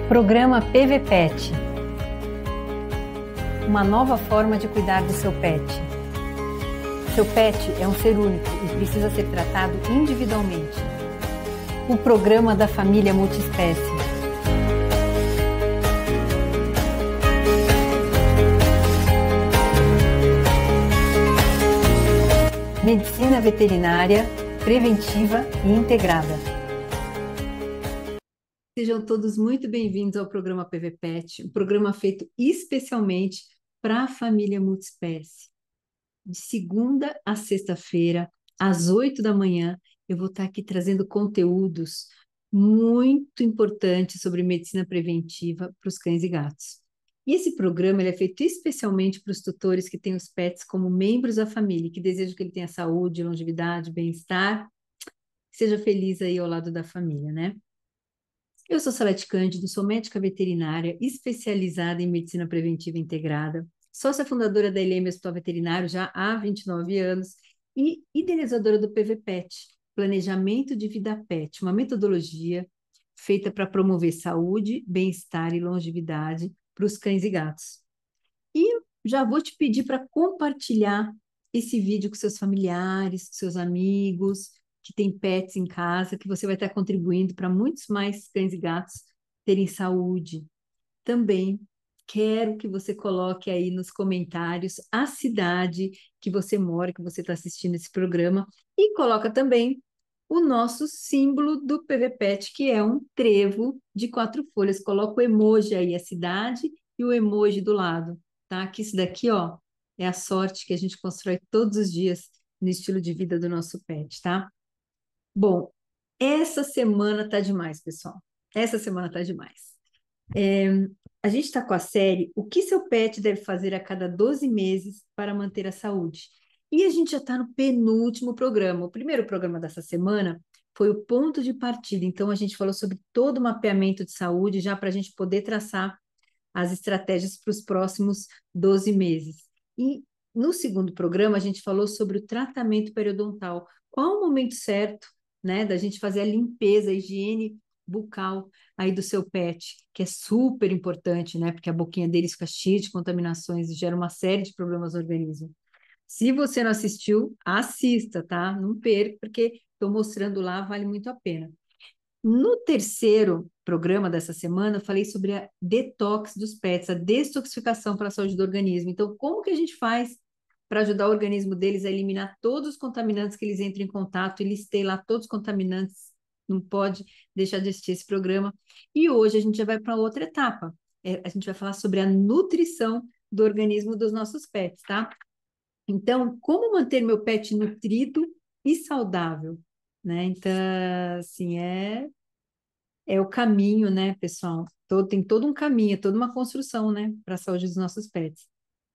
Programa PVPet, uma nova forma de cuidar do seu pet. Seu pet é um ser único e precisa ser tratado individualmente. O programa da família multiespécie. Medicina veterinária, preventiva e integrada. Sejam todos muito bem-vindos ao programa PVPet, um programa feito especialmente para a família multiespécie. De segunda a sexta-feira, às 8 da manhã, eu vou estar aqui trazendo conteúdos muito importantes sobre medicina preventiva para os cães e gatos. E esse programa ele é feito especialmente para os tutores que têm os pets como membros da família, que desejam que ele tenha saúde, longevidade, bem-estar, seja feliz aí ao lado da família, né? Eu sou Salete Cândido, sou médica veterinária especializada em medicina preventiva integrada, sócia fundadora da Eleme Hospital Veterinário já há 29 anos e idealizadora do PVPet, Planejamento de Vida Pet, uma metodologia feita para promover saúde, bem-estar e longevidade para os cães e gatos. E já vou te pedir para compartilhar esse vídeo com seus familiares, com seus amigos, que tem pets em casa, que você vai estar contribuindo para muitos mais cães e gatos terem saúde. Também quero que você coloque aí nos comentários a cidade que você mora, que você está assistindo esse programa, e coloca também o nosso símbolo do PVPet, que é um trevo de 4 folhas. Coloca o emoji aí, a cidade, e o emoji do lado, tá? Que isso daqui, ó, é a sorte que a gente constrói todos os dias no estilo de vida do nosso pet, tá? Bom, essa semana tá demais, pessoal. Essa semana tá demais. A gente está com a série O que seu pet deve fazer a cada 12 meses para manter a saúde? E a gente já está no penúltimo programa. O primeiro programa dessa semana foi o ponto de partida. Então, a gente falou sobre todo o mapeamento de saúde, já para a gente poder traçar as estratégias para os próximos 12 meses. E no segundo programa, a gente falou sobre o tratamento periodontal. Qual o momento certo, né, da gente fazer a limpeza, a higiene bucal aí do seu pet, que é super importante, né, porque a boquinha deles fica cheia de contaminações e gera uma série de problemas no organismo. Se você não assistiu, assista, tá? Não perca, porque estou mostrando lá, vale muito a pena. No terceiro programa dessa semana, eu falei sobre a detox dos pets, a destoxificação para a saúde do organismo. Então, como que a gente faz para ajudar o organismo deles a eliminar todos os contaminantes que eles entram em contato? E listei lá todos os contaminantes, não pode deixar de assistir esse programa. E hoje a gente já vai para outra etapa. A gente vai falar sobre a nutrição do organismo dos nossos pets, tá? Então, como manter meu pet nutrido e saudável? Né? Então, assim, é o caminho, né, pessoal? Tem todo um caminho, toda uma construção, né, para a saúde dos nossos pets.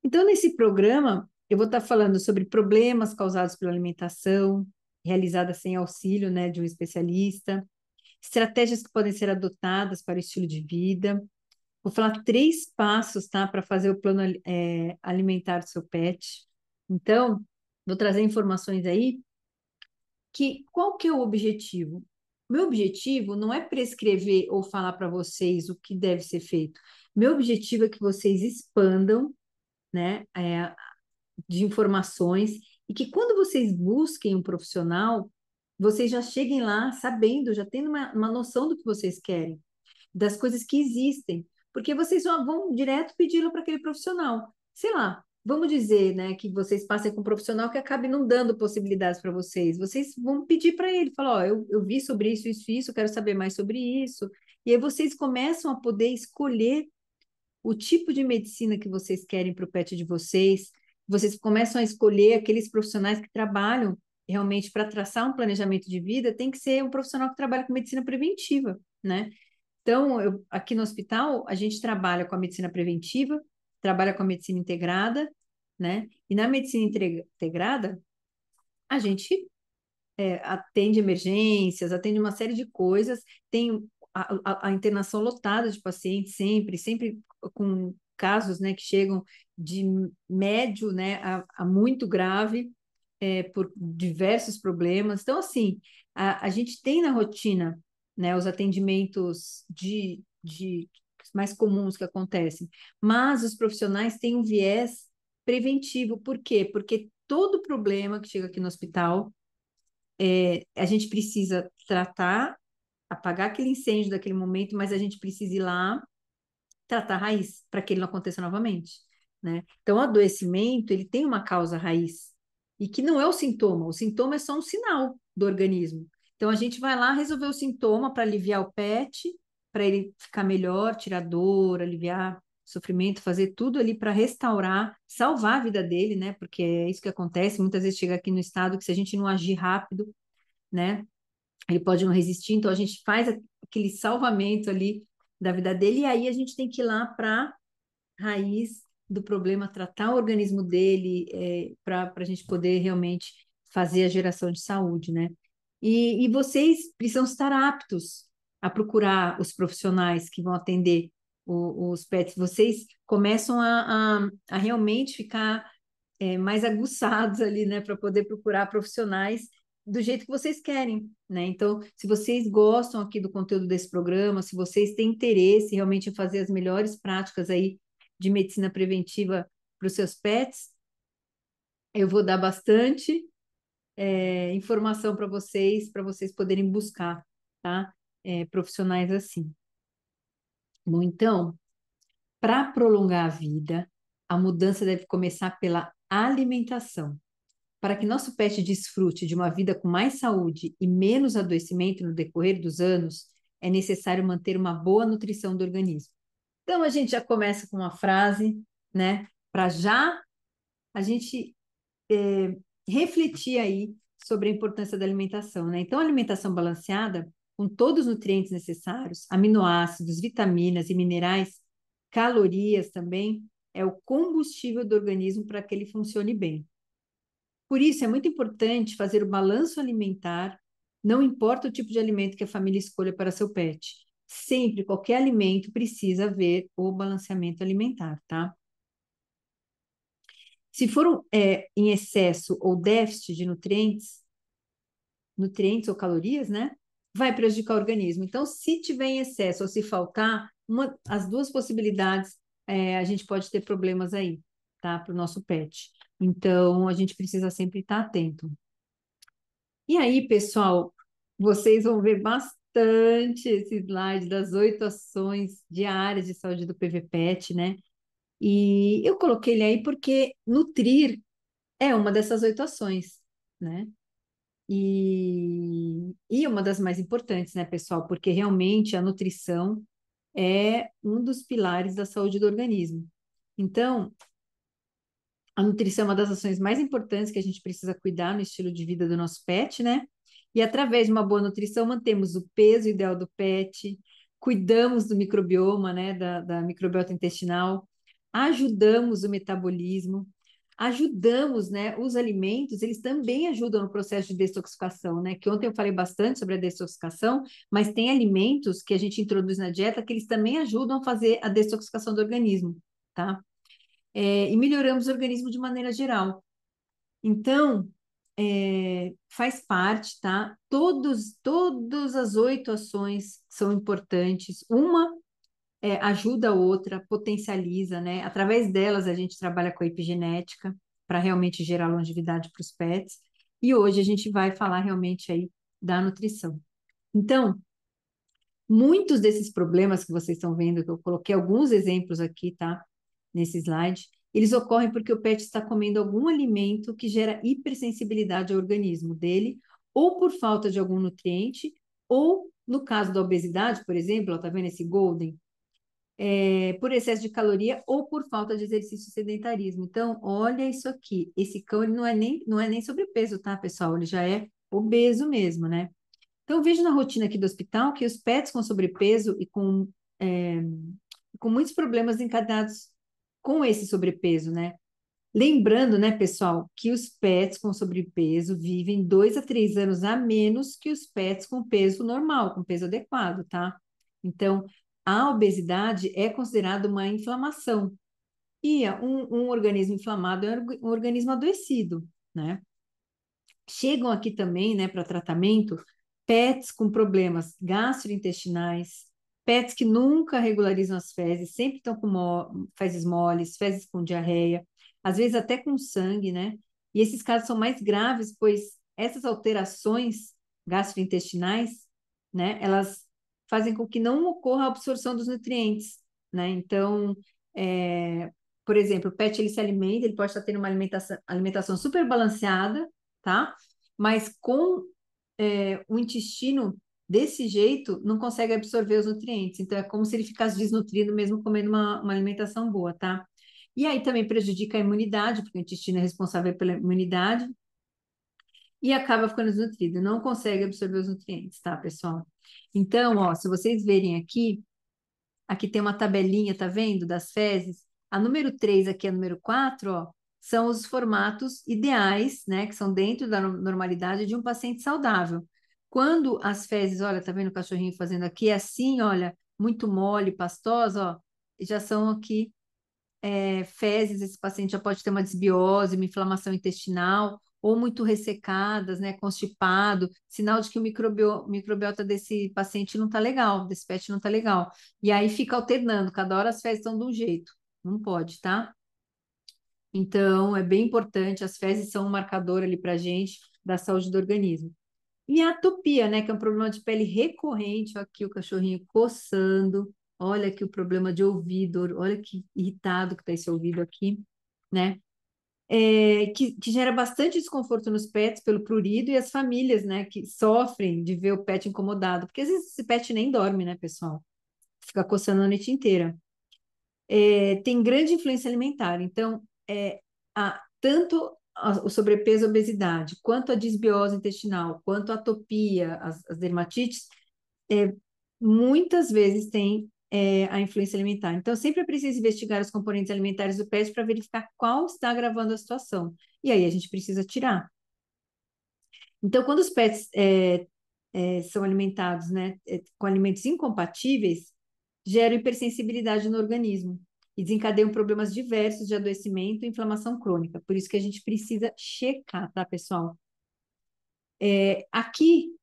Então, nesse programa, eu vou estar falando sobre problemas causados pela alimentação, realizada sem auxílio, né, de um especialista, estratégias que podem ser adotadas para o estilo de vida. Vou falar 3 passos, tá, para fazer o plano alimentar do seu pet. Então, vou trazer informações aí que qual que é o objetivo? Meu objetivo não é prescrever ou falar para vocês o que deve ser feito. Meu objetivo é que vocês expandam, né, de informações e que quando vocês busquem um profissional, vocês já cheguem lá sabendo, já tendo uma noção do que vocês querem, das coisas que existem, porque vocês só vão direto pedi-lo para aquele profissional. Sei lá, vamos dizer, né, que vocês passem com um profissional que acabe não dando possibilidades para vocês. Vocês vão pedir para ele, falar, ó, eu vi sobre isso, quero saber mais sobre isso. E aí vocês começam a poder escolher o tipo de medicina que vocês querem para o pet de vocês. Vocês começam a escolher aqueles profissionais que trabalham realmente para traçar um planejamento de vida, tem que ser um profissional que trabalha com medicina preventiva, né? Então, aqui no hospital, a gente trabalha com a medicina preventiva, trabalha com a medicina integrada, né? E na medicina integrada, a gente atende emergências, atende uma série de coisas, tem a internação lotada de pacientes sempre com casos, né, que chegam de médio, né, a muito grave, por diversos problemas. Então, assim, a gente tem na rotina, né, os atendimentos de mais comuns que acontecem, mas os profissionais têm um viés preventivo. Por quê? Porque todo problema que chega aqui no hospital, a gente precisa tratar, apagar aquele incêndio daquele momento, mas a gente precisa ir lá tratar a raiz para que ele não aconteça novamente, né? Então, o adoecimento, ele tem uma causa raiz e que não é o sintoma é só um sinal do organismo. Então, a gente vai lá resolver o sintoma para aliviar o pet, para ele ficar melhor, tirar dor, aliviar sofrimento, fazer tudo ali para restaurar, salvar a vida dele, né? Porque é isso que acontece, muitas vezes chega aqui no estado que se a gente não agir rápido, né? Ele pode não resistir, então a gente faz aquele salvamento ali da vida dele, e aí a gente tem que ir lá para a raiz do problema, tratar o organismo dele, para a gente poder realmente fazer a geração de saúde, né? E vocês precisam estar aptos a procurar os profissionais que vão atender os pets. Vocês começam a realmente ficar mais aguçados ali, né, para poder procurar profissionais do jeito que vocês querem, né? Então, se vocês gostam aqui do conteúdo desse programa, se vocês têm interesse realmente em fazer as melhores práticas aí de medicina preventiva para os seus pets, eu vou dar bastante informação para vocês poderem buscar, tá? Profissionais assim. Bom, então, para prolongar a vida, a mudança deve começar pela alimentação. Para que nosso pet desfrute de uma vida com mais saúde e menos adoecimento no decorrer dos anos, é necessário manter uma boa nutrição do organismo. Então, a gente já começa com uma frase, né? Para já a gente refletir aí sobre a importância da alimentação, né? Então, a alimentação balanceada, com todos os nutrientes necessários, aminoácidos, vitaminas e minerais, calorias também, é o combustível do organismo para que ele funcione bem. Por isso, é muito importante fazer o balanço alimentar, não importa o tipo de alimento que a família escolha para seu pet. Sempre, qualquer alimento precisa haver o balanceamento alimentar, tá? Se for em excesso ou déficit de nutrientes ou calorias, né? Vai prejudicar o organismo. Então, se tiver em excesso ou se faltar, as duas possibilidades, a gente pode ter problemas aí, tá? Para o nosso pet. Então, a gente precisa sempre estar atento. E aí, pessoal, vocês vão ver bastante esse slide das 8 ações diárias de saúde do PVPet, né? E eu coloquei ele aí porque nutrir é uma dessas 8 ações, né? E uma das mais importantes, né, pessoal? Porque realmente a nutrição é um dos pilares da saúde do organismo. Então, a nutrição é uma das ações mais importantes que a gente precisa cuidar no estilo de vida do nosso pet, né? E através de uma boa nutrição, mantemos o peso ideal do pet, cuidamos do microbioma, né? Da microbiota intestinal, ajudamos o metabolismo, ajudamos, né? Os alimentos, eles também ajudam no processo de detoxificação, né? Que ontem eu falei bastante sobre a detoxificação, mas tem alimentos que a gente introduz na dieta que eles também ajudam a fazer a detoxificação do organismo, tá? E melhoramos o organismo de maneira geral. Então, faz parte, tá? Todas as 8 ações são importantes. Uma ajuda a outra, potencializa, né? Através delas, a gente trabalha com a epigenética para realmente gerar longevidade para os pets. E hoje a gente vai falar realmente aí da nutrição. Então, muitos desses problemas que vocês estão vendo, que eu coloquei alguns exemplos aqui, tá? Nesse slide, eles ocorrem porque o pet está comendo algum alimento que gera hipersensibilidade ao organismo dele, ou por falta de algum nutriente, ou no caso da obesidade, por exemplo, ó, tá vendo esse Golden? Por excesso de caloria ou por falta de exercício e sedentarismo. Então, olha isso aqui. Esse cão ele não é nem sobrepeso, tá, pessoal? Ele já é obeso mesmo, né? Então, eu vejo na rotina aqui do hospital que os pets com sobrepeso e com muitos problemas encadeados com esse sobrepeso, né? Lembrando, né, pessoal, que os pets com sobrepeso vivem 2 a 3 anos a menos que os pets com peso normal, com peso adequado, tá? Então, a obesidade é considerada uma inflamação. E um organismo inflamado é um organismo adoecido, né? Chegam aqui também, né, para tratamento, pets com problemas gastrointestinais, pets que nunca regularizam as fezes, sempre estão com fezes moles, fezes com diarreia, às vezes até com sangue, né? E esses casos são mais graves, pois essas alterações gastrointestinais, né, elas fazem com que não ocorra a absorção dos nutrientes, né? Então, é, por exemplo, o pet ele se alimenta, ele pode estar tendo uma alimentação super balanceada, tá? Mas com o intestino desse jeito, não consegue absorver os nutrientes. Então, é como se ele ficasse desnutrido mesmo comendo uma alimentação boa, tá? E aí também prejudica a imunidade, porque o intestino é responsável pela imunidade, e acaba ficando desnutrido, não consegue absorver os nutrientes, tá, pessoal? Então, ó, se vocês verem aqui, aqui tem uma tabelinha, tá vendo, das fezes. A número 3 aqui, a número 4, ó, são os formatos ideais, né, que são dentro da normalidade de um paciente saudável. Quando as fezes, olha, tá vendo o cachorrinho fazendo aqui, é assim, olha, muito mole, pastosa, ó, já são aqui fezes, esse paciente já pode ter uma desbiose, uma inflamação intestinal, ou muito ressecadas, né, constipado, sinal de que o microbiota desse paciente não está legal, desse pet não está legal. E aí fica alternando, cada hora as fezes estão de um jeito. Não pode, tá? Então, é bem importante, as fezes são um marcador ali para a gente da saúde do organismo. E a atopia, né, que é um problema de pele recorrente, ó, aqui o cachorrinho coçando, olha aqui o problema de ouvido, olha que irritado que está esse ouvido aqui, né? Que gera bastante desconforto nos pets pelo prurido e as famílias, né, que sofrem de ver o pet incomodado, porque às vezes esse pet nem dorme, né, pessoal? Fica coçando a noite inteira. Tem grande influência alimentar, então, tanto o sobrepeso e a obesidade, quanto a disbiose intestinal, quanto a atopia, as dermatites, é, muitas vezes tem a influência alimentar. Então, sempre é preciso investigar os componentes alimentares do pet para verificar qual está agravando a situação. E aí a gente precisa tirar. Então, quando os pets são alimentados, né, com alimentos incompatíveis, geram hipersensibilidade no organismo e desencadeiam problemas diversos de adoecimento e inflamação crônica. Por isso que a gente precisa checar, tá, pessoal? Aqui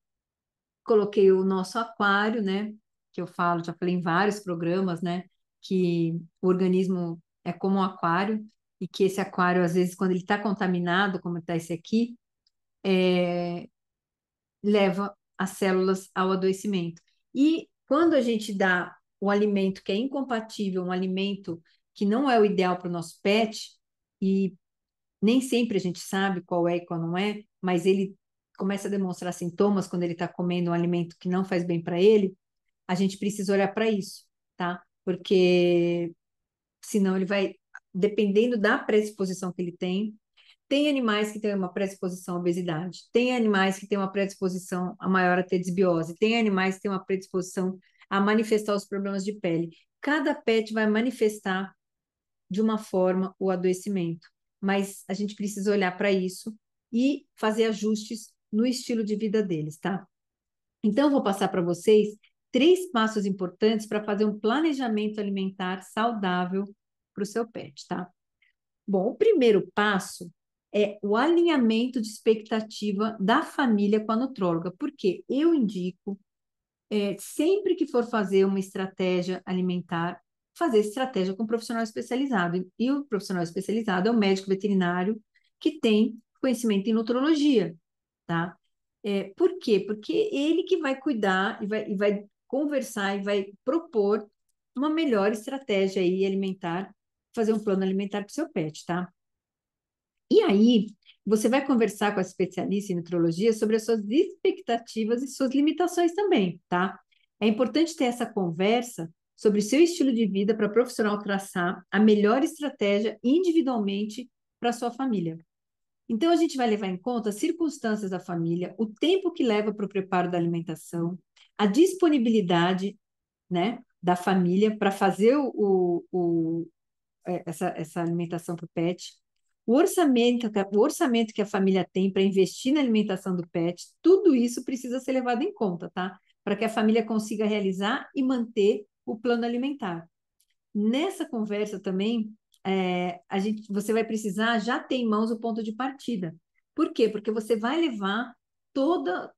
coloquei o nosso aquário, né? Que eu falo, já falei em vários programas, né? Que o organismo é como um aquário e que esse aquário, às vezes, quando ele está contaminado, como está esse aqui, leva as células ao adoecimento. E quando a gente dá o alimento que é incompatível, um alimento que não é o ideal para o nosso pet, e nem sempre a gente sabe qual é e qual não é, mas ele começa a demonstrar sintomas quando ele está comendo um alimento que não faz bem para ele, a gente precisa olhar para isso, tá? Porque senão ele vai, dependendo da predisposição que ele tem animais que têm uma predisposição à obesidade, tem animais que têm uma predisposição a maior a ter desbiose, tem animais que têm uma predisposição a manifestar os problemas de pele. Cada pet vai manifestar de uma forma o adoecimento, mas a gente precisa olhar para isso e fazer ajustes no estilo de vida deles, tá? Então, eu vou passar para vocês 3 passos importantes para fazer um planejamento alimentar saudável para o seu pet, tá? Bom, o primeiro passo é o alinhamento de expectativa da família com a nutróloga, porque eu indico, sempre que for fazer uma estratégia alimentar, fazer estratégia com um profissional especializado. E o profissional especializado é o médico veterinário que tem conhecimento em nutrologia, tá? Por quê? Porque ele que vai cuidar e vai conversar e vai propor uma melhor estratégia aí alimentar, fazer um plano alimentar para o seu pet, tá? E aí, você vai conversar com a especialista em nutrologia sobre as suas expectativas e suas limitações também, tá? É importante ter essa conversa sobre o seu estilo de vida para o profissional traçar a melhor estratégia individualmente para a sua família. Então, a gente vai levar em conta as circunstâncias da família, o tempo que leva para o preparo da alimentação, a disponibilidade, né, da família para fazer essa alimentação para o pet, o orçamento que a família tem para investir na alimentação do pet, tudo isso precisa ser levado em conta, tá? Para que a família consiga realizar e manter o plano alimentar. Nessa conversa também, você vai precisar já ter em mãos o ponto de partida. Por quê? Porque você vai levar toda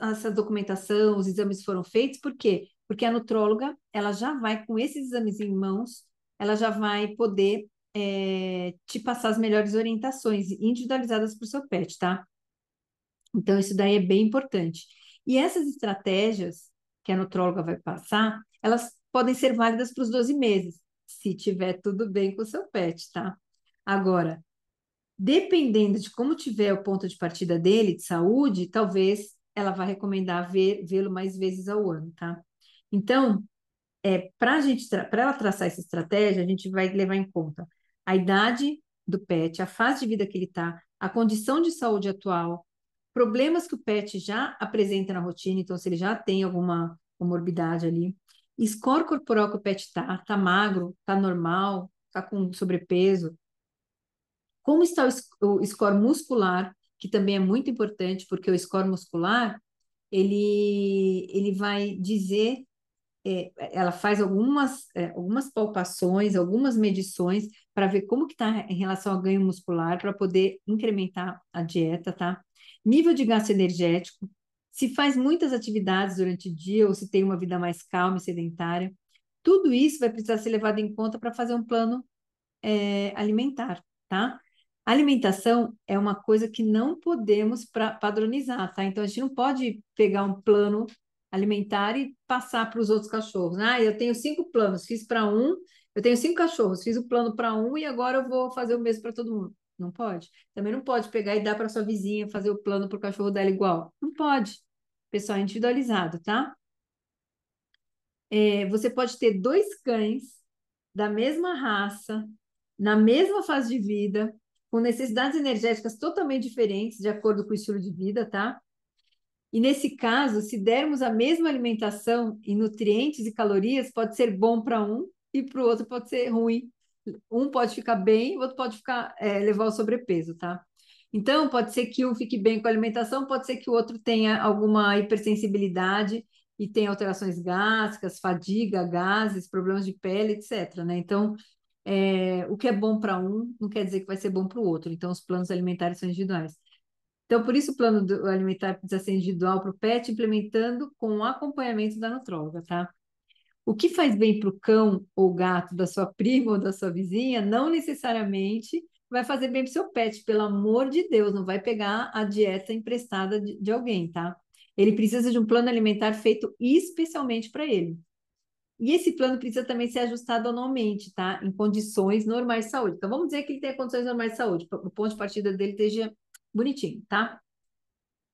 essa documentação, os exames foram feitos, por quê? porque a nutróloga, ela já vai, com esses exames em mãos, ela já vai poder te passar as melhores orientações individualizadas para o seu pet, tá? Então, isso daí é bem importante. E essas estratégias que a nutróloga vai passar, elas podem ser válidas para os 12 meses, se tiver tudo bem com o seu pet, tá? Agora, dependendo de como tiver o ponto de partida dele, de saúde, talvez ela vá recomendar vê-lo mais vezes ao ano, tá? Então, para ela traçar essa estratégia, a gente vai levar em conta a idade do pet, a fase de vida que ele está, a condição de saúde atual, problemas que o pet já apresenta na rotina, então se ele já tem alguma comorbidade ali, score corporal que o pet tá magro, tá normal, tá com sobrepeso, como está o score muscular, que também é muito importante, porque o score muscular, ele vai dizer ela faz algumas palpações, algumas medições para ver como que está em relação ao ganho muscular, para poder incrementar a dieta, tá? Nível de gasto energético, se faz muitas atividades durante o dia ou se tem uma vida mais calma e sedentária. Tudo isso vai precisar ser levado em conta para fazer um plano alimentar, tá? Alimentação é uma coisa que não podemos padronizar, tá? Então a gente não pode pegar um plano alimentar e passar para os outros cachorros. Ah, eu tenho 5 planos, fiz para um, eu tenho 5 cachorros, fiz o plano para um e agora eu vou fazer o mesmo para todo mundo. Não pode. Também não pode pegar e dar para sua vizinha fazer o plano para o cachorro dela igual. Não pode. Pessoal, é individualizado, tá? Você pode ter 2 cães da mesma raça, na mesma fase de vida, com necessidades energéticas totalmente diferentes, de acordo com o estilo de vida, tá? E nesse caso, se dermos a mesma alimentação em nutrientes e calorias, pode ser bom para um e para o outro pode ser ruim. Um pode ficar bem, o outro pode ficar levar o sobrepeso, tá? Então, pode ser que um fique bem com a alimentação, pode ser que o outro tenha alguma hipersensibilidade e tenha alterações gástricas, fadiga, gases, problemas de pele, etc, né? Então, o que é bom para um não quer dizer que vai ser bom para o outro. Então, os planos alimentares são individuais. Então, por isso, o plano alimentar precisa ser individual para o pet, implementando com o acompanhamento da nutróloga, tá? O que faz bem para o cão ou gato da sua prima ou da sua vizinha, não necessariamente vai fazer bem para o seu pet, pelo amor de Deus, não vai pegar a dieta emprestada de alguém, tá? Ele precisa de um plano alimentar feito especialmente para ele. E esse plano precisa também ser ajustado anualmente, tá? Em condições normais de saúde. Então, vamos dizer que ele tem condições normais de saúde, o ponto de partida dele esteja bonitinho, tá?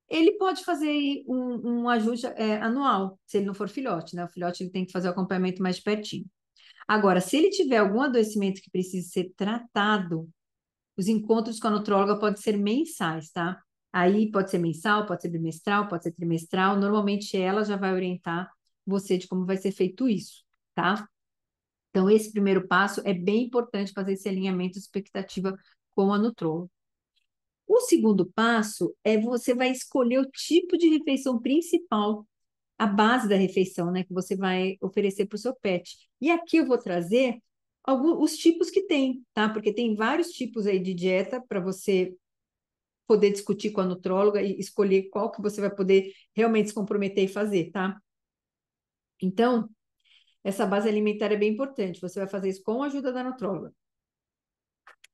Ele pode fazer um ajuste anual, se ele não for filhote, né? O filhote ele tem que fazer o acompanhamento mais de pertinho. Agora, se ele tiver algum adoecimento que precise ser tratado, os encontros com a nutróloga podem ser mensais, tá? Aí pode ser mensal, pode ser bimestral, pode ser trimestral. Normalmente ela já vai orientar você de como vai ser feito isso, tá? Então, esse primeiro passo é bem importante fazer esse alinhamento de expectativa com a nutróloga. O segundo passo é você vai escolher o tipo de refeição principal, a base da refeição, né, que você vai oferecer para o seu pet. E aqui eu vou trazer os tipos que tem, tá? Porque tem vários tipos aí de dieta para você poder discutir com a nutróloga e escolher qual que você vai poder realmente se comprometer e fazer, tá? Então, essa base alimentar é bem importante. Você vai fazer isso com a ajuda da nutróloga.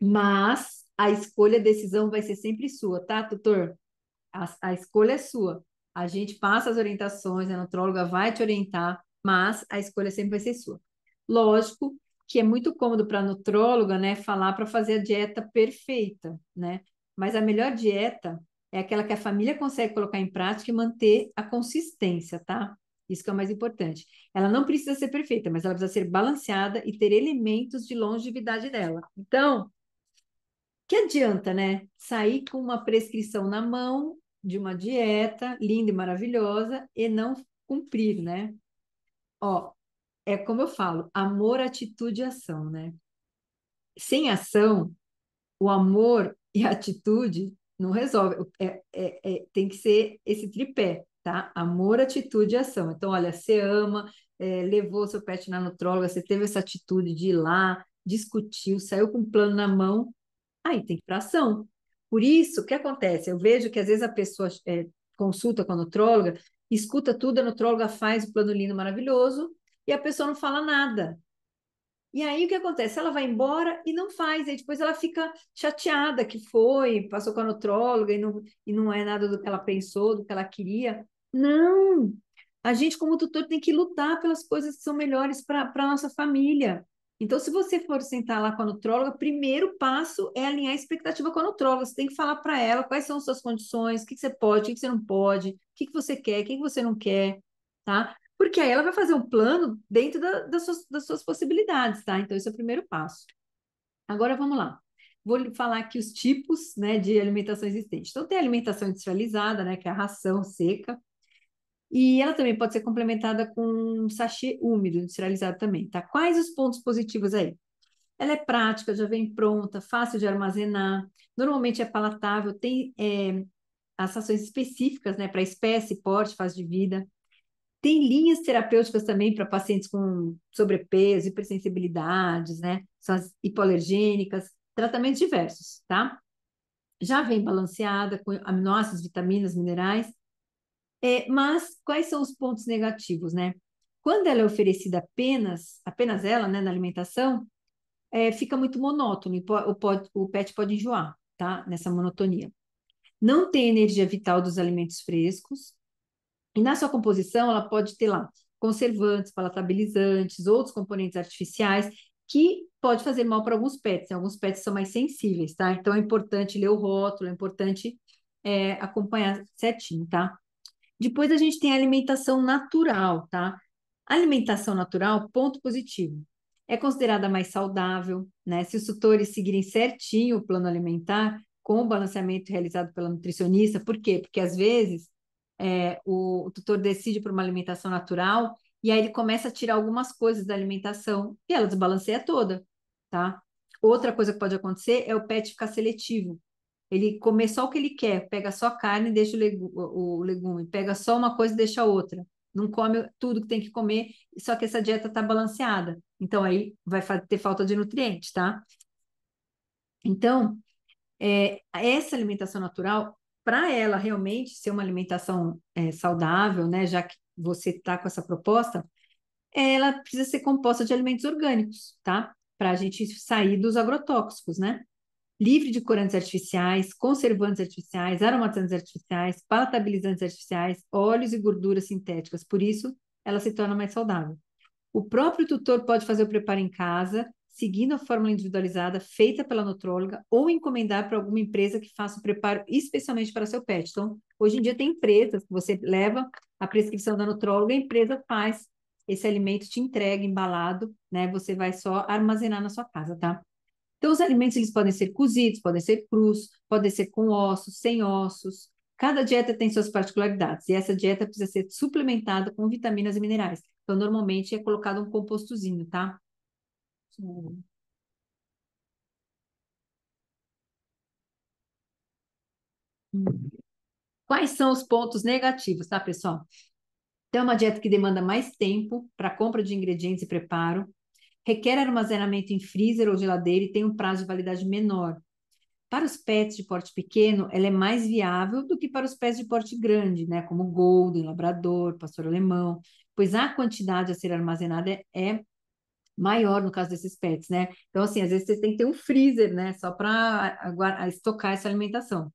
Mas a escolha, a decisão vai ser sempre sua, tá, tutor? A escolha é sua. A gente passa as orientações, a nutróloga vai te orientar, mas a escolha sempre vai ser sua. Lógico que é muito cômodo para a nutróloga, né, falar para fazer a dieta perfeita, né? Mas a melhor dieta é aquela que a família consegue colocar em prática e manter a consistência, tá? Isso que é o mais importante. Ela não precisa ser perfeita, mas ela precisa ser balanceada e ter elementos de longevidade dela. Então, que adianta, né? Sair com uma prescrição na mão de uma dieta linda e maravilhosa e não cumprir, né? Ó, é como eu falo, amor, atitude e ação, né? Sem ação, o amor e a atitude não resolve. Tem que ser esse tripé, tá? Amor, atitude e ação. Então, olha, você ama, levou seu pet na nutróloga, você teve essa atitude de ir lá, discutiu, saiu com um plano na mão, aí tem que ir para ação. Por isso, o que acontece? Eu vejo que às vezes a pessoa consulta com a nutróloga escuta tudo, a nutróloga faz o plano lindo maravilhoso e a pessoa não fala nada. E aí o que acontece? Ela vai embora e não faz, aí depois ela fica chateada que foi, passou com a nutróloga e não é nada do que ela pensou, do que ela queria. Não! A gente, como tutor, tem que lutar pelas coisas que são melhores para a nossa família. Então, se você for sentar lá com a nutróloga, primeiro passo é alinhar a expectativa com a nutróloga. Você tem que falar para ela quais são as suas condições, o que que você pode, o que que você não pode, o que que você quer, o que que você não quer, tá? Porque aí ela vai fazer um plano dentro das suas possibilidades, tá? Então, esse é o primeiro passo. Agora, vamos lá. Vou lhe falar aqui os tipos, né, de alimentação existente. Então, tem a alimentação industrializada, né, que é a ração seca, e ela também pode ser complementada com um sachê úmido, industrializado também, tá? Quais os pontos positivos aí? Ela é prática, já vem pronta, fácil de armazenar, normalmente é palatável, tem as rações específicas, né, para espécie, porte, fase de vida. Tem linhas terapêuticas também para pacientes com sobrepeso, hipersensibilidades, né? São as hipoalergênicas, tratamentos diversos, tá? Já vem balanceada com aminoácidos, vitaminas, minerais. Mas quais são os pontos negativos, né? Quando ela é oferecida apenas ela, né, na alimentação, fica muito monótono e o pet pode enjoar, tá? Nessa monotonia. Não tem energia vital dos alimentos frescos, e na sua composição, ela pode ter lá conservantes, palatabilizantes, outros componentes artificiais que pode fazer mal para alguns pets. Alguns pets são mais sensíveis, tá? Então é importante ler o rótulo, é importante acompanhar certinho, tá? Depois a gente tem a alimentação natural, tá? Alimentação natural, ponto positivo. É considerada mais saudável, né? Se os tutores seguirem certinho o plano alimentar, com o balanceamento realizado pela nutricionista, por quê? Porque às vezes o tutor decide por uma alimentação natural e aí ele começa a tirar algumas coisas da alimentação e ela desbalanceia toda, tá? Outra coisa que pode acontecer é o pet ficar seletivo. Ele comer só o que ele quer, pega só a carne e deixa o legume, pega só uma coisa e deixa outra. Não come tudo que tem que comer, só que essa dieta está balanceada. Então aí vai ter falta de nutrientes, tá? Então, essa alimentação natural, para ela realmente ser uma alimentação saudável, né, já que você está com essa proposta, ela precisa ser composta de alimentos orgânicos, tá? Para a gente sair dos agrotóxicos, né? Livre de corantes artificiais, conservantes artificiais, aromatizantes artificiais, palatabilizantes artificiais, óleos e gorduras sintéticas. Por isso, ela se torna mais saudável. O próprio tutor pode fazer o preparo em casa, seguindo a fórmula individualizada feita pela nutróloga ou encomendar para alguma empresa que faça o preparo especialmente para seu pet. Então, hoje em dia tem empresas que você leva a prescrição da nutróloga, a empresa faz esse alimento, te entrega embalado, né? Você vai só armazenar na sua casa, tá? Então, os alimentos eles podem ser cozidos, podem ser crus, podem ser com ossos, sem ossos. Cada dieta tem suas particularidades e essa dieta precisa ser suplementada com vitaminas e minerais. Então, normalmente é colocado um compostozinho, tá? Quais são os pontos negativos, tá, pessoal? Então, é uma dieta que demanda mais tempo para compra de ingredientes e preparo, requer armazenamento em freezer ou geladeira e tem um prazo de validade menor. Para os pets de porte pequeno, ela é mais viável do que para os pets de porte grande, né, como Golden, Labrador, Pastor Alemão, pois a quantidade a ser armazenada é maior no caso desses pets, né? Então, assim, às vezes você tem que ter um freezer, né, só para estocar essa alimentação.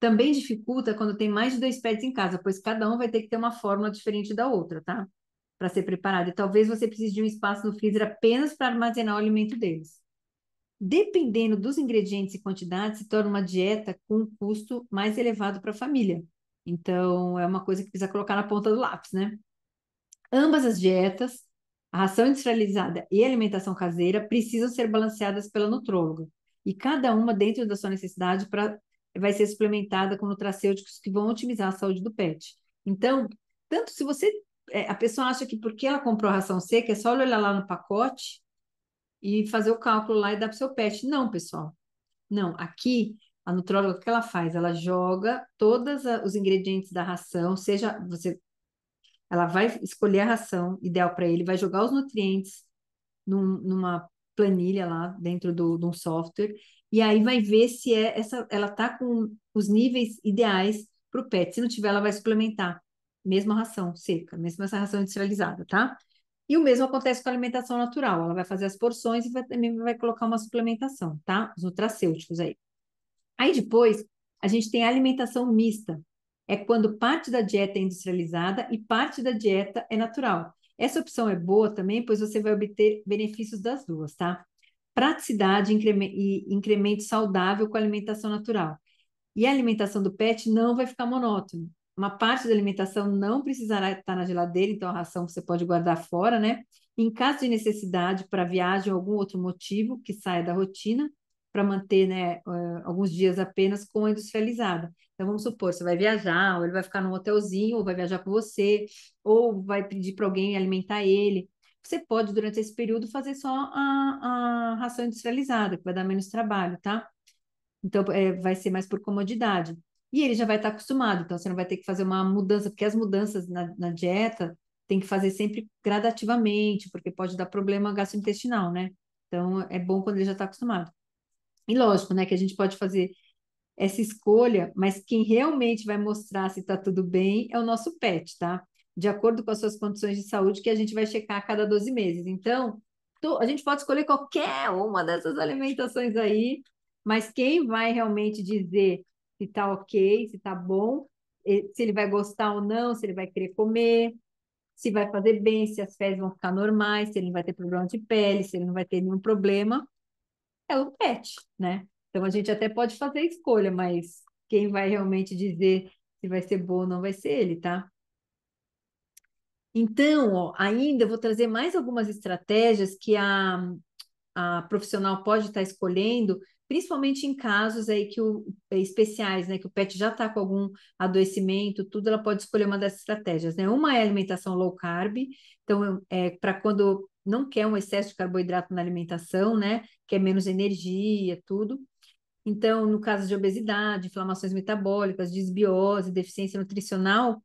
Também dificulta quando tem mais de dois pets em casa, pois cada um vai ter que ter uma fórmula diferente da outra, tá? Para ser preparado. E talvez você precise de um espaço no freezer apenas para armazenar o alimento deles. Dependendo dos ingredientes e quantidades, se torna uma dieta com um custo mais elevado para a família. Então, é uma coisa que precisa colocar na ponta do lápis, né? Ambas as dietas, a ração industrializada e a alimentação caseira, precisam ser balanceadas pela nutróloga. E cada uma dentro da sua necessidade vai ser suplementada com nutracêuticos que vão otimizar a saúde do pet. Então, tanto se você. A pessoa acha que porque ela comprou a ração seca, é só olhar lá no pacote e fazer o cálculo lá e dar para o seu pet. Não, pessoal. Não, aqui a nutróloga, o que ela faz? Ela joga todos os ingredientes da ração, seja você, ela vai escolher a ração ideal para ele, vai jogar os nutrientes numa planilha lá dentro de um software, e aí vai ver se ela tá com os níveis ideais para o pet. Se não tiver, ela vai suplementar. mesma ração seca, mesma essa ração industrializada, tá? E o mesmo acontece com a alimentação natural. Ela vai fazer as porções e também vai colocar uma suplementação, tá? Os nutracêuticos aí. Aí depois, a gente tem a alimentação mista. É quando parte da dieta é industrializada e parte da dieta é natural. Essa opção é boa também, pois você vai obter benefícios das duas, tá? Praticidade e incremento saudável com a alimentação natural. E a alimentação do pet não vai ficar monótona. Uma parte da alimentação não precisará estar na geladeira, então a ração você pode guardar fora, né? Em caso de necessidade para viagem ou algum outro motivo que saia da rotina, para manter, né, alguns dias apenas com a industrializada. Então vamos supor, você vai viajar, ou ele vai ficar num hotelzinho, ou vai viajar com você, ou vai pedir para alguém alimentar ele. Você pode, durante esse período, fazer só a ração industrializada, que vai dar menos trabalho, tá? Então, vai ser mais por comodidade. E ele já vai estar acostumado, então você não vai ter que fazer uma mudança, porque as mudanças na dieta tem que fazer sempre gradativamente, porque pode dar problema gastrointestinal, né? Então, é bom quando ele já está acostumado. E lógico, né, que a gente pode fazer essa escolha, mas quem realmente vai mostrar se está tudo bem é o nosso pet, tá? De acordo com as suas condições de saúde, que a gente vai checar a cada 12 meses. Então, a gente pode escolher qualquer uma dessas alimentações aí, mas quem vai realmente dizer se está ok, se está bom, se ele vai gostar ou não, se ele vai querer comer, se vai fazer bem, se as fezes vão ficar normais, se ele não vai ter problema de pele, se ele não vai ter nenhum problema, é o pet, né? Então a gente até pode fazer escolha, mas quem vai realmente dizer se vai ser bom ou não vai ser ele, tá? Então, ó, ainda eu vou trazer mais algumas estratégias que a profissional pode estar escolhendo, principalmente em casos aí especiais, né? Que o pet já está com algum adoecimento, tudo, ela pode escolher uma dessas estratégias, né? Uma é a alimentação low carb, então é para quando não quer um excesso de carboidrato na alimentação, né? Quer menos energia, tudo. Então, no caso de obesidade, inflamações metabólicas, disbiose, deficiência nutricional,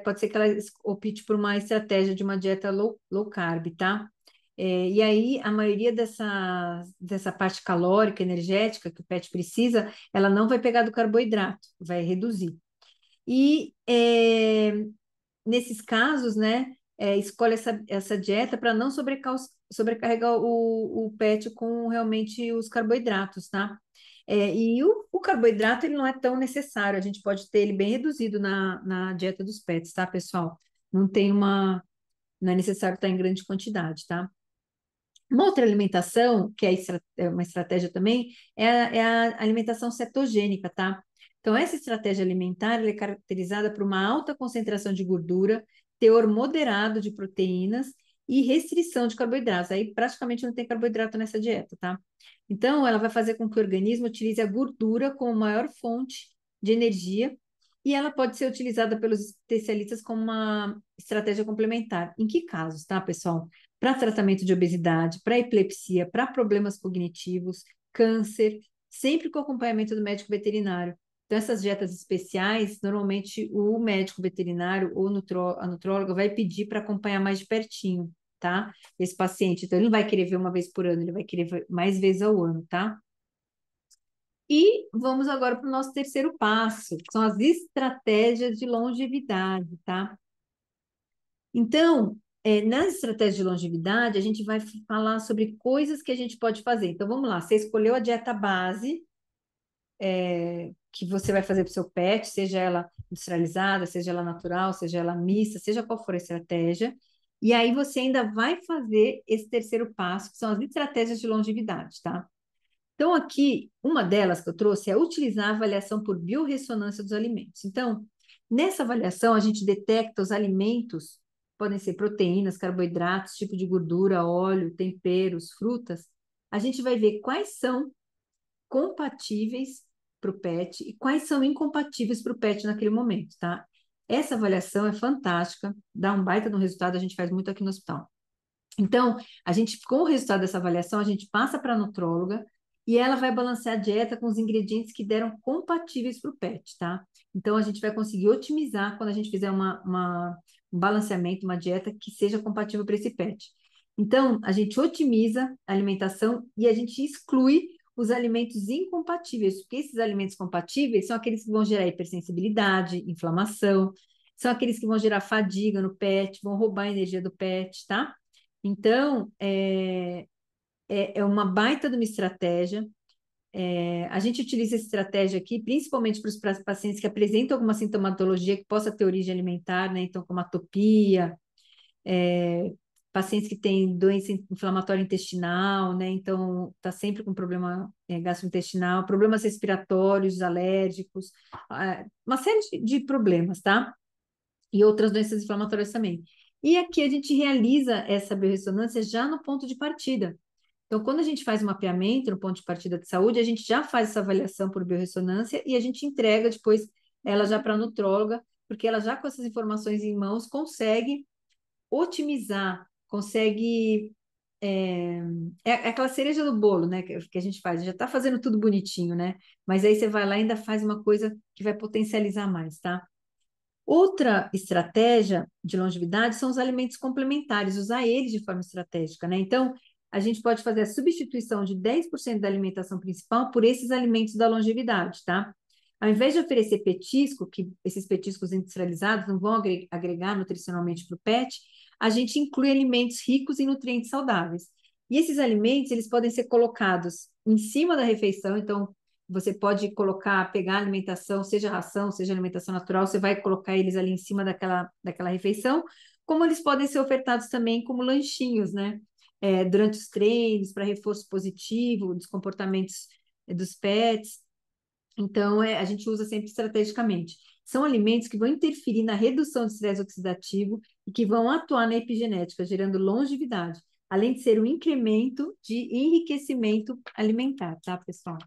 pode ser que ela opte por uma estratégia de uma dieta low carb, tá? E aí, a maioria dessa parte calórica, energética que o pet precisa, ela não vai pegar do carboidrato, vai reduzir. E nesses casos, né, escolhe essa dieta para não sobrecarregar o pet com realmente os carboidratos, tá? E o carboidrato ele não é tão necessário, a gente pode ter ele bem reduzido na dieta dos pets, tá, pessoal? Não é necessário estar em grande quantidade, tá? Uma outra alimentação, que é uma estratégia também, é a alimentação cetogênica, tá? Então, essa estratégia alimentar ela é caracterizada por uma alta concentração de gordura, teor moderado de proteínas e restrição de carboidratos. Aí, praticamente não tem carboidrato nessa dieta, tá? Então, ela vai fazer com que o organismo utilize a gordura como maior fonte de energia e ela pode ser utilizada pelos especialistas como uma estratégia complementar. Em que casos, tá, pessoal? Para tratamento de obesidade, para epilepsia, para problemas cognitivos, câncer, sempre com acompanhamento do médico veterinário. Então, essas dietas especiais, normalmente o médico veterinário ou a nutróloga vai pedir para acompanhar mais de pertinho, tá? Esse paciente. Então, ele não vai querer ver uma vez por ano, ele vai querer ver mais vezes ao ano, tá? E vamos agora para o nosso terceiro passo, que são as estratégias de longevidade, tá? Então, nas estratégias de longevidade, a gente vai falar sobre coisas que a gente pode fazer. Então, vamos lá, você escolheu a dieta base, que você vai fazer para o seu pet, seja ela industrializada, seja ela natural, seja ela mista, seja qual for a estratégia. E aí você ainda vai fazer esse terceiro passo, que são as estratégias de longevidade, tá? Então, aqui, uma delas que eu trouxe é utilizar a avaliação por biorressonância dos alimentos. Então, nessa avaliação, a gente detecta os alimentos, podem ser proteínas, carboidratos, tipo de gordura, óleo, temperos, frutas. A gente vai ver quais são compatíveis para o pet e quais são incompatíveis para o pet naquele momento, tá? Essa avaliação é fantástica, dá um baita no resultado, a gente faz muito aqui no hospital. Então, com o resultado dessa avaliação, a gente passa para a nutróloga e ela vai balancear a dieta com os ingredientes que deram compatíveis para o pet, tá? Então, a gente vai conseguir otimizar quando a gente fizer um balanceamento, uma dieta que seja compatível para esse pet. Então, a gente otimiza a alimentação e a gente exclui os alimentos incompatíveis, porque esses alimentos compatíveis são aqueles que vão gerar hipersensibilidade, inflamação, são aqueles que vão gerar fadiga no pet, vão roubar a energia do pet, tá? Então, é uma baita de uma estratégia. A gente utiliza essa estratégia aqui, principalmente para os pacientes que apresentam alguma sintomatologia que possa ter origem alimentar, né? Então, como atopia, pacientes que têm doença inflamatória intestinal, né? Então, está sempre com problema gastrointestinal, problemas respiratórios, alérgicos, uma série de problemas, tá? E outras doenças inflamatórias também. E aqui a gente realiza essa biorressonância já no ponto de partida. Então, quando a gente faz um mapeamento no ponto de partida de saúde, a gente já faz essa avaliação por biorressonância e a gente entrega depois ela já para a nutróloga, porque ela já com essas informações em mãos consegue otimizar, consegue. É aquela cereja do bolo, né, que a gente faz, já está fazendo tudo bonitinho, né? Mas aí você vai lá e ainda faz uma coisa que vai potencializar mais, tá? Outra estratégia de longevidade são os alimentos complementares, usar eles de forma estratégica, né? Então, a gente pode fazer a substituição de 10% da alimentação principal por esses alimentos da longevidade, tá? Ao invés de oferecer petisco, que esses petiscos industrializados não vão agregar nutricionalmente para o pet, a gente inclui alimentos ricos em nutrientes saudáveis. E esses alimentos, eles podem ser colocados em cima da refeição, então você pode colocar, pegar a alimentação, seja ração, seja alimentação natural, você vai colocar eles ali em cima daquela refeição, como eles podem ser ofertados também como lanchinhos, né? Durante os treinos, para reforço positivo dos comportamentos dos pets. Então, a gente usa sempre estrategicamente. São alimentos que vão interferir na redução do estresse oxidativo e que vão atuar na epigenética, gerando longevidade, além de ser um incremento de enriquecimento alimentar, tá, pessoal?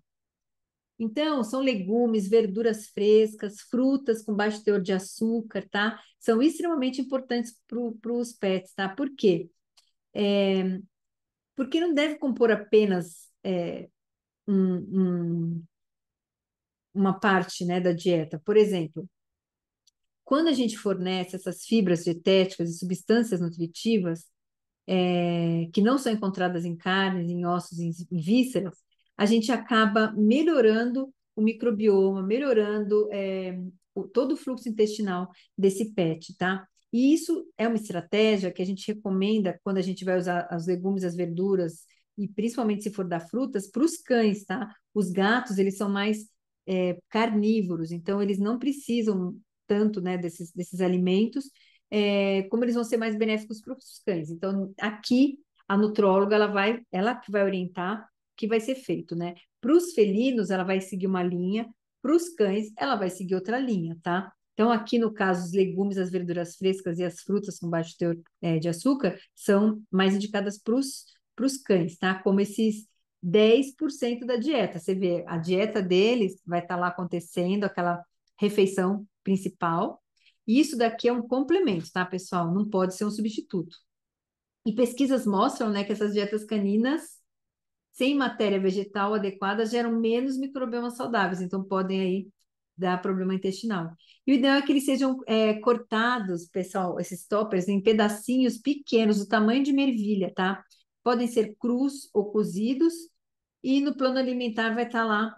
Então, são legumes, verduras frescas, frutas com baixo teor de açúcar, tá? São extremamente importantes para os pets, tá? Por quê? Porque não deve compor apenas um, uma parte, né, da dieta. Por exemplo, quando a gente fornece essas fibras dietéticas e substâncias nutritivas, que não são encontradas em carnes, em ossos, em vísceras, a gente acaba melhorando o microbioma, melhorando todo o fluxo intestinal desse pet, tá? E isso é uma estratégia que a gente recomenda quando a gente vai usar os legumes, as verduras, e principalmente se for dar frutas, para os cães, tá? Os gatos, eles são mais carnívoros, então eles não precisam tanto, né, desses alimentos, como eles vão ser mais benéficos para os cães. Então, aqui, a nutróloga, ela que vai orientar o que vai ser feito, né? Para os felinos, ela vai seguir uma linha, para os cães, ela vai seguir outra linha, tá? Então, aqui no caso, os legumes, as verduras frescas e as frutas com baixo teor de açúcar são mais indicadas para os cães, tá? Como esses 10% da dieta. Você vê, a dieta deles vai estar lá acontecendo, aquela refeição principal, e isso daqui é um complemento, tá, pessoal? Não pode ser um substituto. E pesquisas mostram, né, que essas dietas caninas sem matéria vegetal adequada geram menos microbiomas saudáveis, então podem aí dar problema intestinal. E o ideal é que eles sejam cortados, pessoal, esses toppers, em pedacinhos pequenos, do tamanho de uma ervilha, tá? Podem ser crus ou cozidos, e no plano alimentar vai estar lá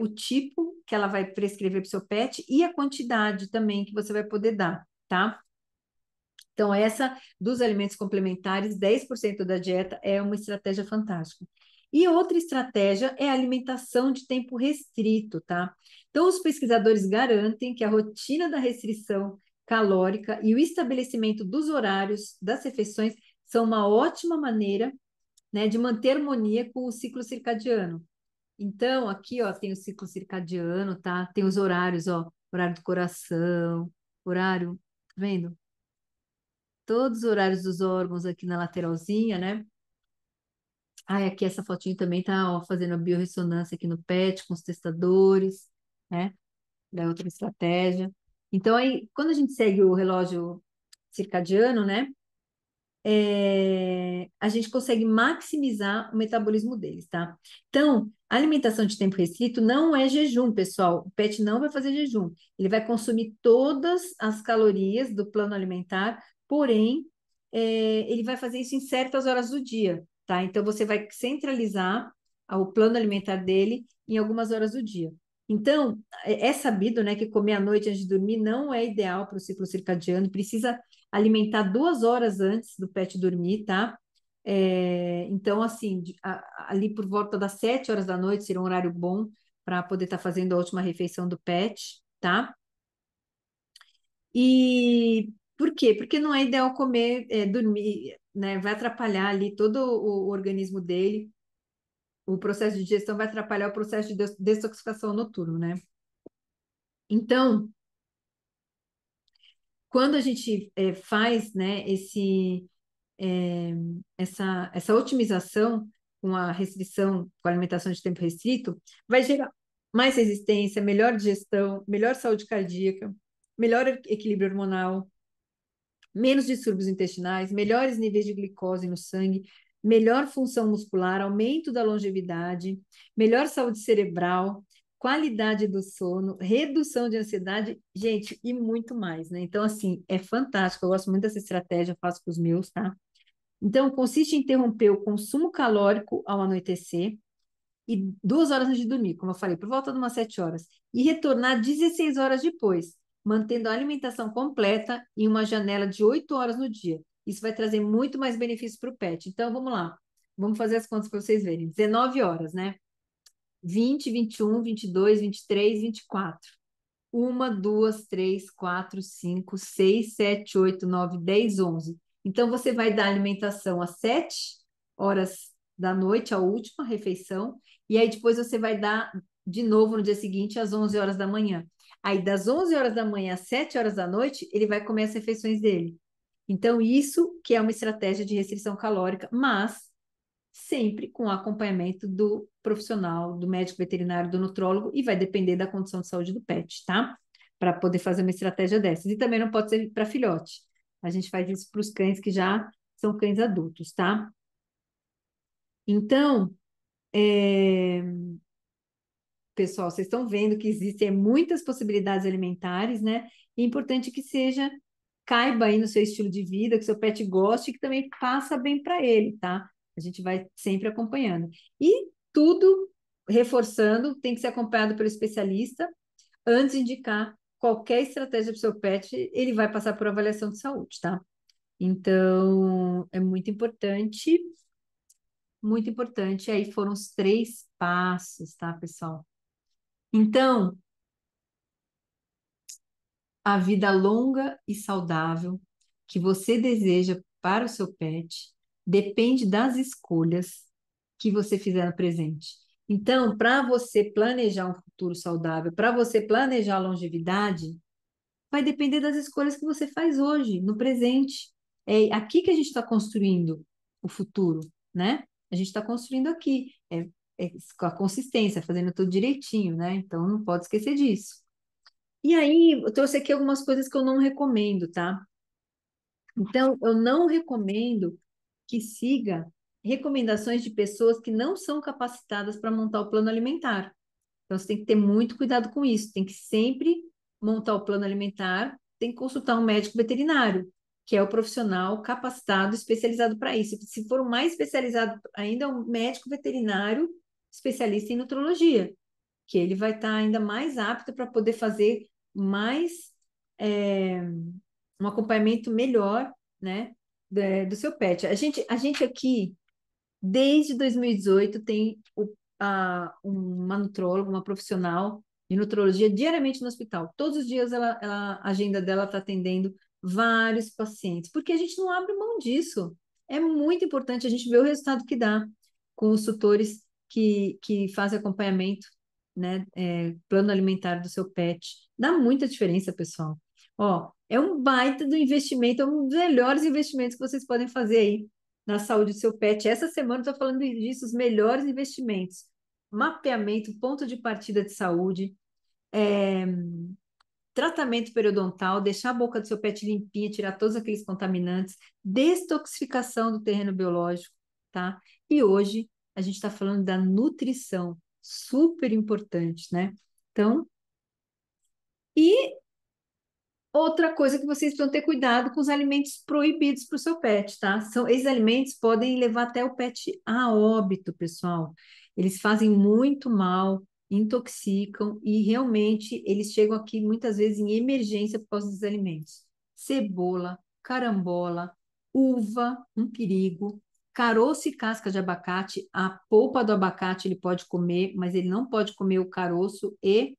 o tipo que ela vai prescrever para o seu pet e a quantidade também que você vai poder dar, tá? Então, essa dos alimentos complementares, 10% da dieta é uma estratégia fantástica. E outra estratégia é a alimentação de tempo restrito, tá? Então, os pesquisadores garantem que a rotina da restrição calórica e o estabelecimento dos horários das refeições são uma ótima maneira, né, de manter harmonia com o ciclo circadiano. Então, aqui, ó, tem o ciclo circadiano, tá? Tem os horários, ó, horário do coração, horário, tá vendo? Todos os horários dos órgãos aqui na lateralzinha, né? Ah, e aqui essa fotinho também tá, ó, fazendo a biorressonância aqui no PET com os testadores, né? Da outra estratégia. Então, aí, quando a gente segue o relógio circadiano, né? A gente consegue maximizar o metabolismo deles, tá? Então, a alimentação de tempo restrito não é jejum, pessoal. O pet não vai fazer jejum. Ele vai consumir todas as calorias do plano alimentar, porém, ele vai fazer isso em certas horas do dia, tá? Então, você vai centralizar o plano alimentar dele em algumas horas do dia. Então, é sabido, né, que comer à noite antes de dormir não é ideal para o ciclo circadiano, precisa alimentar 2 horas antes do pet dormir, tá? Então, assim, ali por volta das 7 horas da noite seria um horário bom para poder estar fazendo a última refeição do pet, tá? E por quê? Porque não é ideal comer, dormir, né? Vai atrapalhar ali todo o organismo dele. O processo de digestão vai atrapalhar o processo de detoxificação noturno, né? Então, quando a gente faz, né, é, essa otimização com a restrição, com a alimentação de tempo restrito, vai gerar mais resistência, melhor digestão, melhor saúde cardíaca, melhor equilíbrio hormonal, menos distúrbios intestinais, melhores níveis de glicose no sangue, melhor função muscular, aumento da longevidade, melhor saúde cerebral, qualidade do sono, redução de ansiedade, gente, e muito mais, né? Então, assim, é fantástico. Eu gosto muito dessa estratégia, eu faço com os meus, tá? Então, consiste em interromper o consumo calórico ao anoitecer e 2 horas antes de dormir, como eu falei, por volta de umas 7 horas, e retornar 16 horas depois, mantendo a alimentação completa em uma janela de 8 horas no dia. Isso vai trazer muito mais benefícios para o pet. Então, vamos lá. Vamos fazer as contas para vocês verem. 19 horas, né? 20, 21, 22, 23, 24. Uma, duas, três, quatro, cinco, seis, sete, oito, nove, 10, 11. Então, você vai dar alimentação às 7 horas da noite, a última refeição, e aí depois você vai dar de novo no dia seguinte, às 11 horas da manhã. Aí, das 11 horas da manhã às 7 horas da noite, ele vai comer as refeições dele. Então, isso que é uma estratégia de restrição calórica, mas sempre com acompanhamento do profissional, do médico veterinário, do nutrólogo, e vai depender da condição de saúde do pet, tá? Para poder fazer uma estratégia dessas. E também não pode ser para filhote. A gente faz isso para os cães que já são cães adultos, tá? Então, pessoal, vocês estão vendo que existem muitas possibilidades alimentares, né? E é importante que seja, caiba aí no seu estilo de vida, que seu pet goste e que também faça bem para ele, tá? A gente vai sempre acompanhando. E tudo reforçando, tem que ser acompanhado pelo especialista antes de indicar qualquer estratégia para o seu pet, ele vai passar por avaliação de saúde, tá? Então, é muito importante, muito importante. Aí foram os 3 passos, tá, pessoal? Então, a vida longa e saudável que você deseja para o seu pet depende das escolhas que você fizer no presente. Então, para você planejar um futuro saudável, para você planejar a longevidade, vai depender das escolhas que você faz hoje, no presente. É aqui que a gente está construindo o futuro, né? A gente está construindo aqui, com a consistência, fazendo tudo direitinho, né? Então, não pode esquecer disso. E aí, eu trouxe aqui algumas coisas que eu não recomendo, tá? Então, eu não recomendo que siga recomendações de pessoas que não são capacitadas para montar o plano alimentar. Então, você tem que ter muito cuidado com isso. Tem que sempre montar o plano alimentar, tem que consultar um médico veterinário, que é o profissional capacitado, especializado para isso. Se for o mais especializado ainda, é um médico veterinário especialista em nutrologia, que ele vai estar ainda mais apto para poder fazer mais é, um acompanhamento melhor, né, do seu pet. A gente aqui, desde 2018, tem uma nutróloga, uma profissional de nutrologia diariamente no hospital. Todos os dias a agenda dela está atendendo vários pacientes, porque a gente não abre mão disso. É muito importante a gente ver o resultado que dá com os tutores que fazem acompanhamento, né, plano alimentar do seu pet. Dá muita diferença, pessoal. Ó, é um baita do investimento, é um dos melhores investimentos que vocês podem fazer aí na saúde do seu pet. Essa semana eu estou falando disso, os melhores investimentos. Mapeamento, ponto de partida de saúde, tratamento periodontal, deixar a boca do seu pet limpinha, tirar todos aqueles contaminantes, detoxificação do terreno biológico, tá? E hoje a gente está falando da nutrição, super importante, né? Então, e outra coisa que vocês precisam ter cuidado com os alimentos proibidos para o seu pet, tá? Esses alimentos podem levar até o pet a óbito, pessoal. Eles fazem muito mal, intoxicam e realmente eles chegam aqui muitas vezes em emergência por causa dos alimentos. Cebola, carambola, uva, um perigo. Caroço e casca de abacate, a polpa do abacate ele pode comer, mas ele não pode comer o caroço e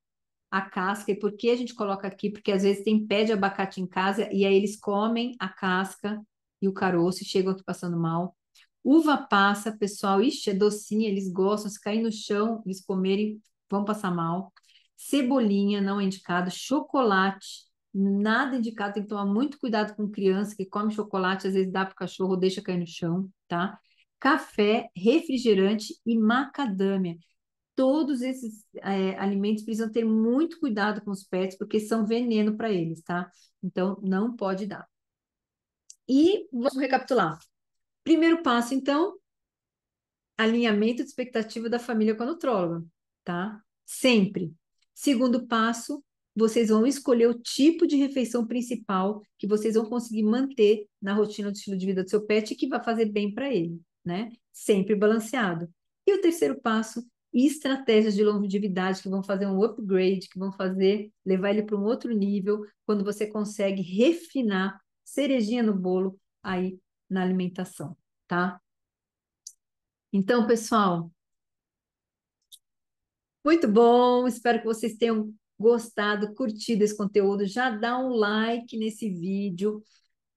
a casca. E por que a gente coloca aqui? Porque às vezes tem pé de abacate em casa e aí eles comem a casca e o caroço e chegam aqui passando mal. Uva passa, pessoal, ixi, é docinha, eles gostam, se cair no chão, eles comerem, vão passar mal. Cebolinha, não é indicado. Chocolate, nada indicado, tem que tomar muito cuidado com criança que come chocolate, às vezes dá para o cachorro, deixa cair no chão, tá? Café, refrigerante e macadâmia. Todos esses alimentos precisam ter muito cuidado com os pets, porque são veneno para eles, tá? Então, não pode dar. E vamos recapitular. Primeiro passo, então, alinhamento de expectativa da família com a nutróloga, tá? Sempre. Segundo passo, vocês vão escolher o tipo de refeição principal que vocês vão conseguir manter na rotina do estilo de vida do seu pet e que vai fazer bem para ele, né? Sempre balanceado. E o terceiro passo, estratégias de longevidade que vão fazer um upgrade, que vão fazer levar ele para um outro nível, quando você consegue refinar cerejinha no bolo aí na alimentação, tá? Então, pessoal, muito bom. Espero que vocês tenham gostado, curtido esse conteúdo. Já dá um like nesse vídeo.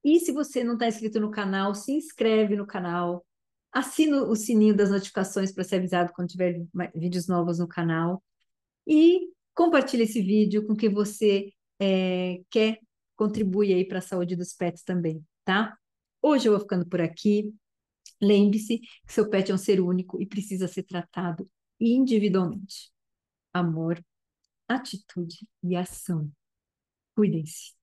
E se você não está inscrito no canal, se inscreve no canal. Assina o sininho das notificações para ser avisado quando tiver vídeos novos no canal. E compartilhe esse vídeo com quem você quer contribuir aí para a saúde dos pets também, tá? Hoje eu vou ficando por aqui. Lembre-se que seu pet é um ser único e precisa ser tratado individualmente. Amor, atitude e ação. Cuidem-se.